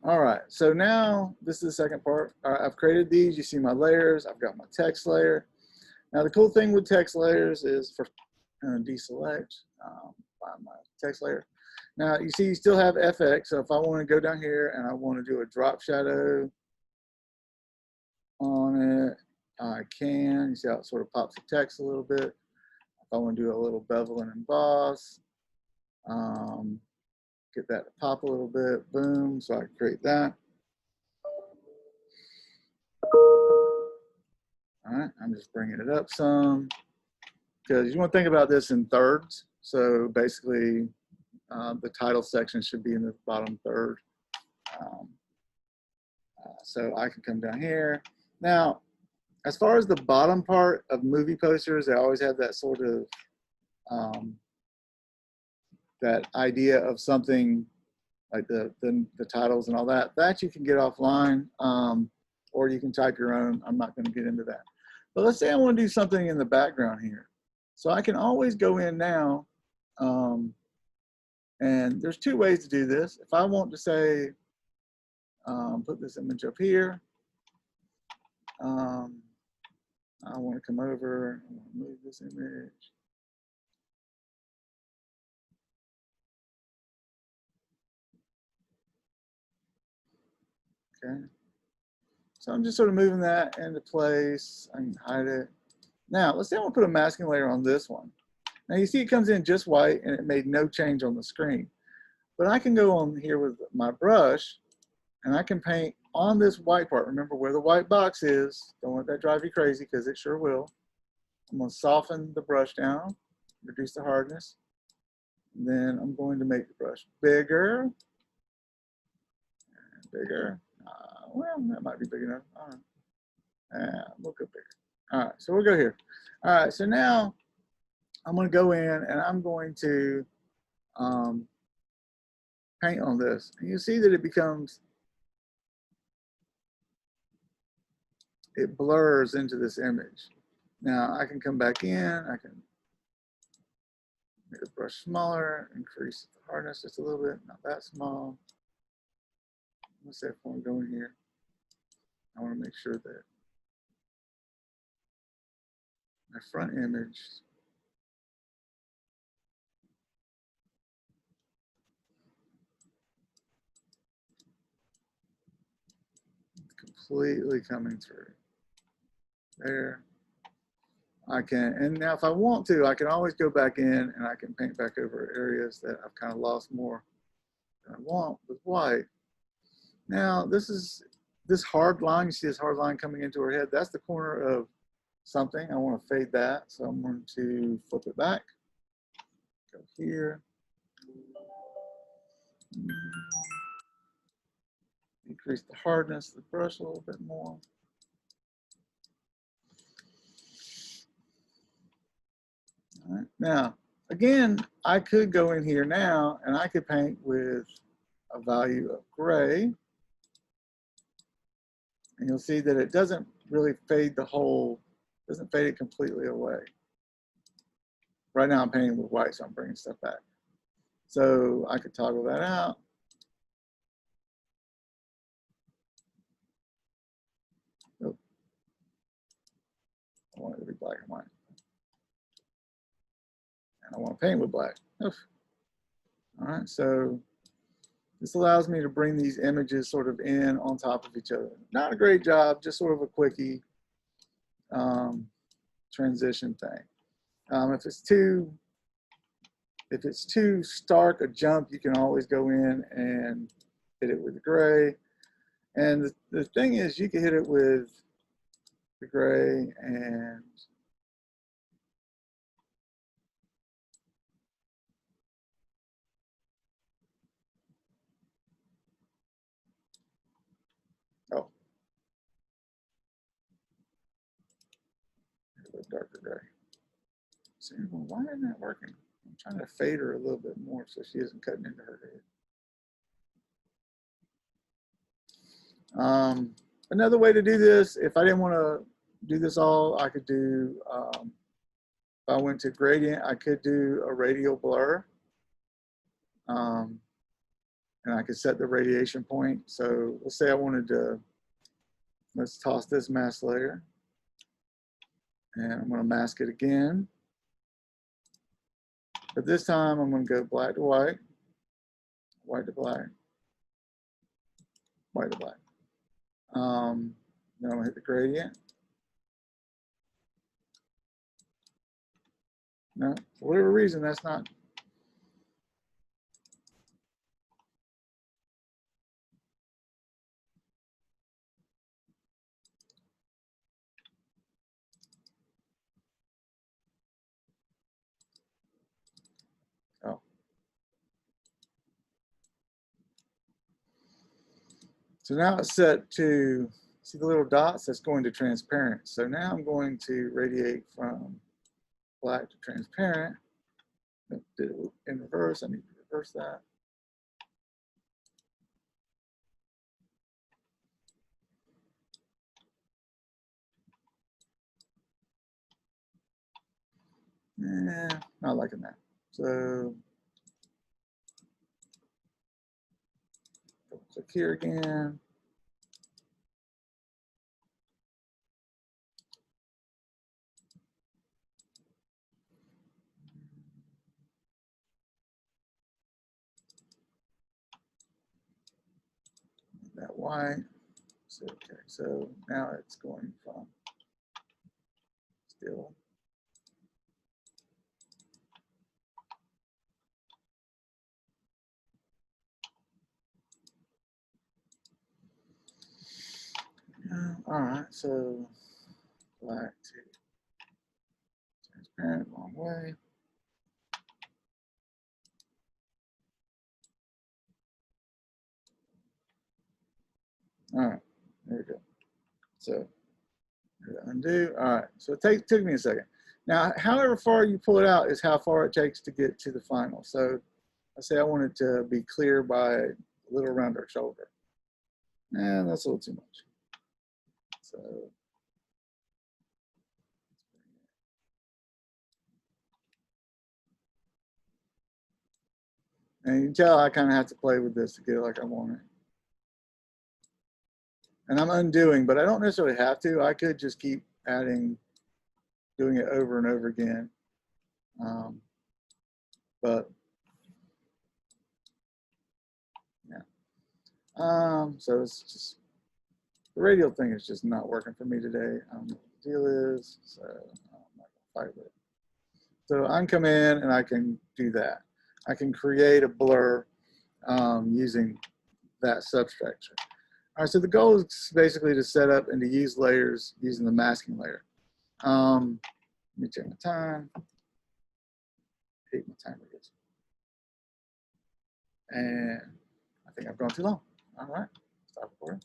All right, so now this is the second part. All right, I've created these. You see my layers. I've got my text layer. Now the cool thing with text layers is for deselect, find my text layer. Now you see you still have FX. So if I want to go down here and I want to do a drop shadow on it, I can. You see how it sort of pops the text a little bit. If I want to do a little bevel and emboss, get that to pop a little bit, boom, so I can create that. All right, I'm just bringing it up some, because you want to think about this in thirds. So basically, the title section should be in the bottom third. So I can come down here. Now, as far as the bottom part of movie posters, they always have that sort of, that idea of something like the titles and all that. That you can get offline, or you can type your own. I'm not going to get into that. But let's say I want to do something in the background here. So I can always go in now, and there's two ways to do this. If I want to say, put this image up here, I want to come over, I want to move this image. Okay. So I'm just sort of moving that into place. I can hide it. Now, let's say I want to put a masking layer on this one. Now you see it comes in just white and it made no change on the screen. But I can go on here with my brush and I can paint on this white part. Remember where the white box is. Don't let that drive you crazy because it sure will. I'm going to soften the brush down, reduce the hardness. And then I'm going to make the brush bigger. And bigger. Well, that might be big enough. All right. We'll go bigger. All right, so we'll go here. All right, so now I'm going to go in and I'm going to paint on this. And you see that it becomes, it blurs into this image. Now I can come back in, I can make the brush smaller, increase the hardness just a little bit, not that small. Let's say if I want to go in here, I want to make sure that my front image is completely coming through. There. I can, and now if I want to, I can always go back in and I can paint back over areas that I've kind of lost more than I want with white. Now this is this hard line, you see this hard line coming into her head, that's the corner of something. I want to fade that, so I'm going to flip it back, go here, increase the hardness of the brush a little bit more. All right. Now, again, I could go in here now and I could paint with a value of gray. And you'll see that it doesn't really fade the whole, doesn't fade it completely away. Right now I'm painting with white, so I'm bringing stuff back. So I could toggle that out. Oh. I want it to be black and white. And I want to paint with black. Oof. All right, so this allows me to bring these images sort of in on top of each other. Not a great job, just sort of a quickie transition thing. If it's too stark a jump, you can always go in and hit it with the gray. And the thing is, you can hit it with the gray and oh, a little darker gray. So well, why isn't that working? I'm trying to fade her a little bit more so she isn't cutting into her head. Another way to do this, if I didn't want to do this all, I could do, if I went to gradient, I could do a radial blur. and I could set the radiation point. So let's say I wanted to, let's toss this mask layer, and I'm going to mask it again. But this time I'm going to go black to white, white to black, white to black. Then I'm going to hit the gradient. No, for whatever reason, that's not. Oh. So now it's set to, see the little dots? That's going to transparent. So now I'm going to radiate from black to transparent. I did it in reverse. I need to reverse that. Not liking that. So click here again. That white. So, okay, so now it's going from still. All right, so black to transparent, long way. All right, there we go. So undo. All right, so it took me a second. Now, however far you pull it out is how far it takes to get to the final. So I say I want it to be clear by a little around our shoulder. And that's a little too much. So and you can tell I kind of have to play with this to get it like I want it. And I'm undoing, but I don't necessarily have to. I could just keep adding, doing it over and over again. But yeah. So it's just, the radial thing is just not working for me today. I don't know what the deal is, so I'm not gonna fight with it. So I can come in and I can do that. I can create a blur using that substructure. All right, so the goal is basically to set up and to use layers using the masking layer. Let me check my time. I hate my timer is. And I think I've gone too long. All right, stop recording.